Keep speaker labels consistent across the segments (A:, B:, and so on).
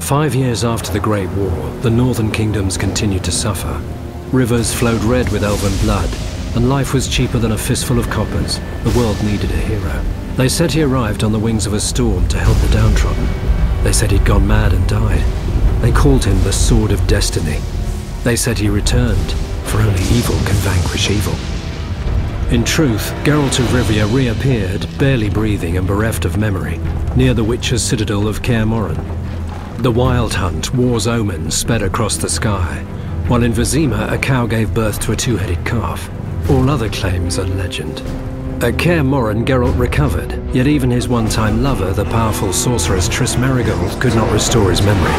A: 5 years after the Great War, the northern kingdoms continued to suffer. Rivers flowed red with elven blood, and life was cheaper than a fistful of coppers. The world needed a hero. They said he arrived on the wings of a storm to help the downtrodden. They said he'd gone mad and died. They called him the Sword of Destiny. They said he returned, for only evil can vanquish evil. In truth, Geralt of Rivia reappeared, barely breathing and bereft of memory, near the Witcher's citadel of Kaer Morhen. The Wild Hunt, war's omen, sped across the sky, while in Vizima a cow gave birth to a two-headed calf. All other claims are legend. At Kaer Morhen, Geralt recovered, yet even his one-time lover, the powerful sorceress Triss Merigold, could not restore his memory.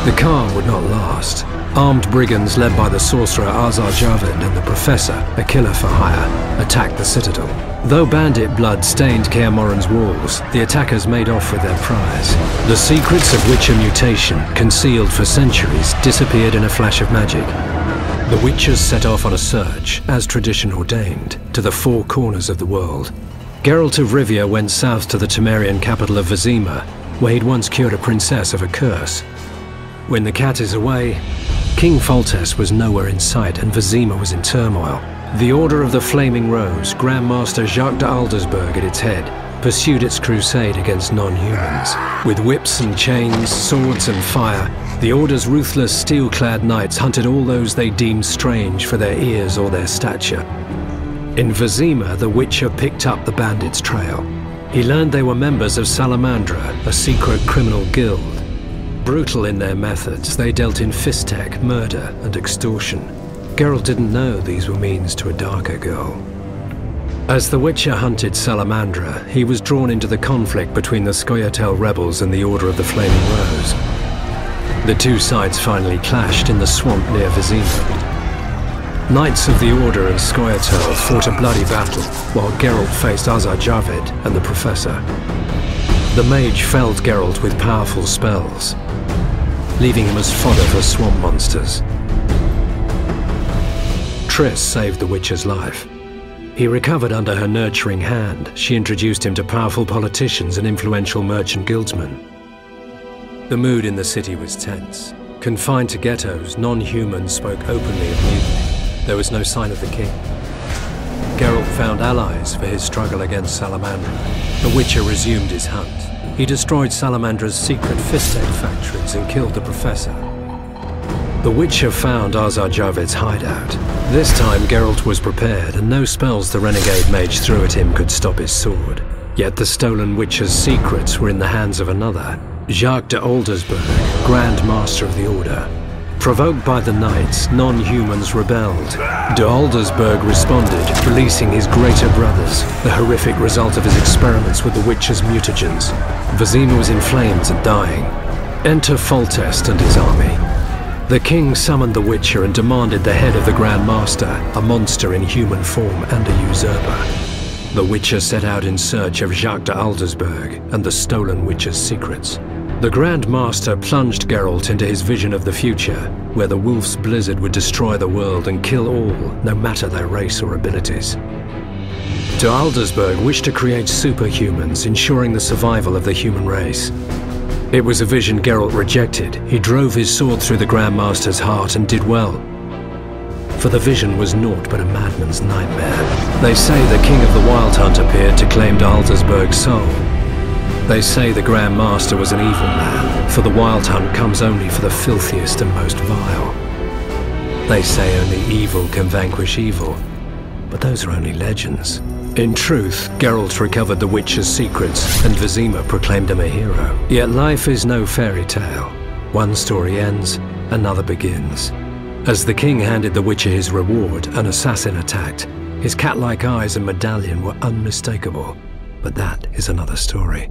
A: The calm would not last. Armed brigands led by the sorcerer Azar Javed and the professor, a killer for hire, attacked the citadel. Though bandit blood stained Kaer Morhen's walls, the attackers made off with their prize. The secrets of Witcher mutation, concealed for centuries, disappeared in a flash of magic. The Witchers set off on a search, as tradition ordained, to the four corners of the world. Geralt of Rivia went south to the Temerian capital of Vizima, where he'd once cured a princess of a curse. When the cat is away, King Foltest was nowhere in sight and Vizima was in turmoil. The Order of the Flaming Rose, Grand Master Jacques de Aldersberg at its head, pursued its crusade against non-humans. With whips and chains, swords and fire, the Order's ruthless steel-clad knights hunted all those they deemed strange for their ears or their stature. In Vizima, the Witcher picked up the bandits' trail. He learned they were members of Salamandra, a secret criminal guild. Brutal in their methods, they dealt in fisstech, murder, and extortion. Geralt didn't know these were means to a darker goal. As the Witcher hunted Salamandra, he was drawn into the conflict between the Scoia'tael rebels and the Order of the Flaming Rose. The two sides finally clashed in the swamp near Vizima. Knights of the Order and Scoia'tael fought a bloody battle, while Geralt faced Azar Javed and the Professor. The mage felled Geralt with powerful spells, leaving him as fodder for swamp monsters. Triss saved the Witcher's life. He recovered under her nurturing hand. She introduced him to powerful politicians and influential merchant guildsmen. The mood in the city was tense. Confined to ghettos, non-humans spoke openly of mutiny. There was no sign of the king. Geralt found allies for his struggle against Salamandra. The Witcher resumed his hunt. He destroyed Salamandra's secret fisstech factories and killed the Professor. The Witcher found Azar Javed's hideout. This time Geralt was prepared, and no spells the renegade mage threw at him could stop his sword. Yet the stolen Witcher's secrets were in the hands of another, Jacques de Aldersberg, Grand Master of the Order. Provoked by the Knights, non-humans rebelled. De Aldersberg responded, releasing his greater brothers, the horrific result of his experiments with the Witcher's mutagens. Vizima was in flames and dying. Enter Foltest and his army. The king summoned the Witcher and demanded the head of the Grand Master, a monster in human form and a usurper. The Witcher set out in search of Jacques de Aldersberg and the stolen Witcher's secrets. The Grand Master plunged Geralt into his vision of the future, where the Wolf's Blizzard would destroy the world and kill all, no matter their race or abilities. De Aldersberg wished to create superhumans, ensuring the survival of the human race. It was a vision Geralt rejected. He drove his sword through the Grand Master's heart and did well. For the vision was naught but a madman's nightmare. They say the King of the Wild Hunt appeared to claim de Aldersberg's soul. They say the Grand Master was an evil man, for the Wild Hunt comes only for the filthiest and most vile. They say only evil can vanquish evil, but those are only legends. In truth, Geralt recovered the Witcher's secrets, and Vizima proclaimed him a hero. Yet life is no fairy tale. One story ends, another begins. As the king handed the Witcher his reward, an assassin attacked. His cat-like eyes and medallion were unmistakable, but that is another story.